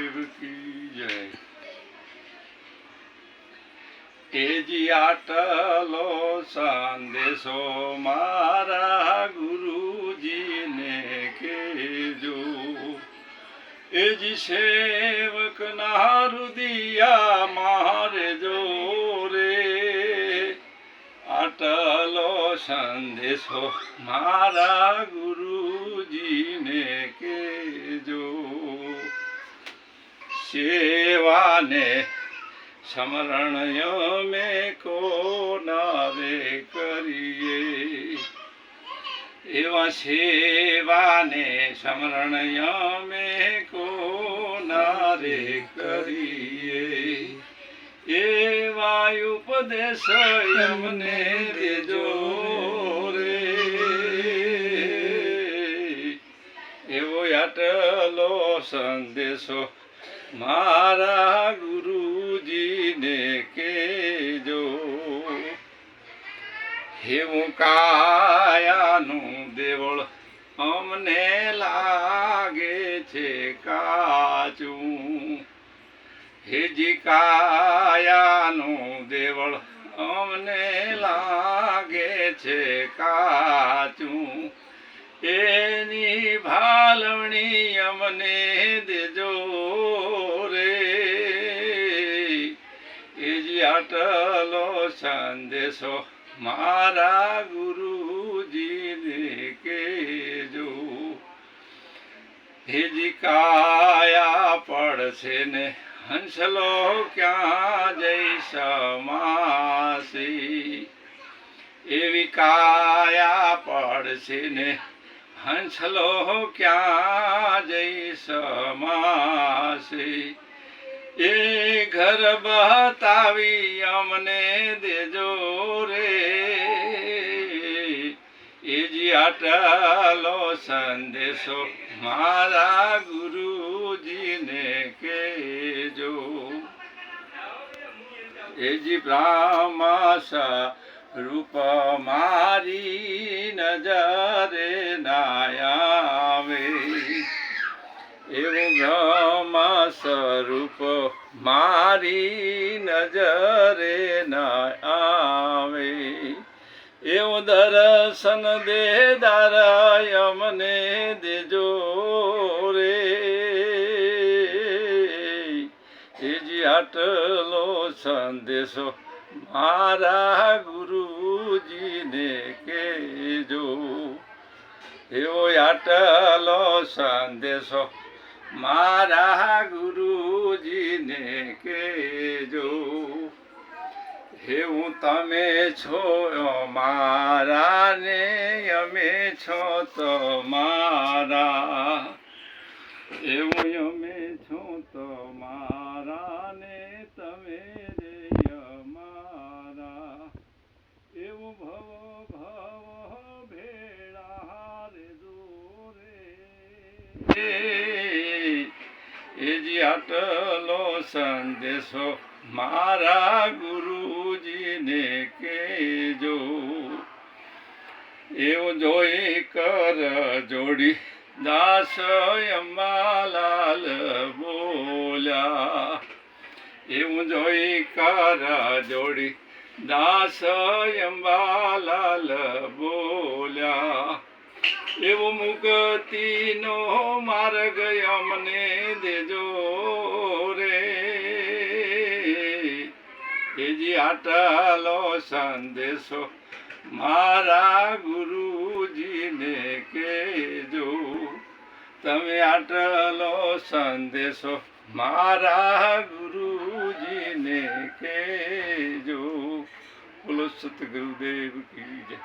की जय। एजी आटलो संदेशो मारा गुरुजी ने केजो। एजी सेवक ना हृदया मारे जोरे। आटलो संदेशो मारा गुरुजी ने केजो। सेवा ने समरण में को नावे करिए। एवा सेवा ने समरण में को नारे करिए। एवा उपदेश यमने देजो रे। एवो आटलो संदेशो मारा गुरुजी ने केजो। हेवुं कायानु देवळ अमने लागे छे काचुं। हेजी कायानु देवळ अमने लागे छे काचुं। एनी भालवणी अमने देजो रे। एजी आटलो संदेशो मारा गुरुजी ने केजो। हेजी काया पड़शे ने हंसलो क्या जय समासी। एवी काया पड़शे ने हंसलो क्या जय समासी। ए घर बतावी अमने देजो रे। एजी आटलो संदेशो मारा गुरुजी ने केजो। एजी ब्रह्मा रूप मारी नजरे नायावे। एवं ब्रह्म स्वरूप मारी नजरे न आवे। एवं दर्शन दे दारायमने देजो रे। एजी आटलो संदेशो मारा गुरुजी ने केजो। एवो आटलो संदेशो मारा गुरुजी ने केजो। हेवुं तमे छो मारा ने अमे छो तमारा। एवुं अमे छो तमारा ने तमे रे अमारा। एवुं भव भव भेड़ा रे जोरे। एजी आटलो संदेशो मारा गुरुजी ने केजो। एवं जोई कर जोड़ी दास अंबालाल बोल्या। एवं जोई कर जोड़ी दास अंबालाल बोल्या। एवं मुक्ति नो मार्ग अमने देजो रे। एजी आटलो संदेशो मारा गुरुजी ने केजो। तमे आटलो संदेशो मारा गुरुजी ने केजो। बोलो सतगुरुदेव की जय।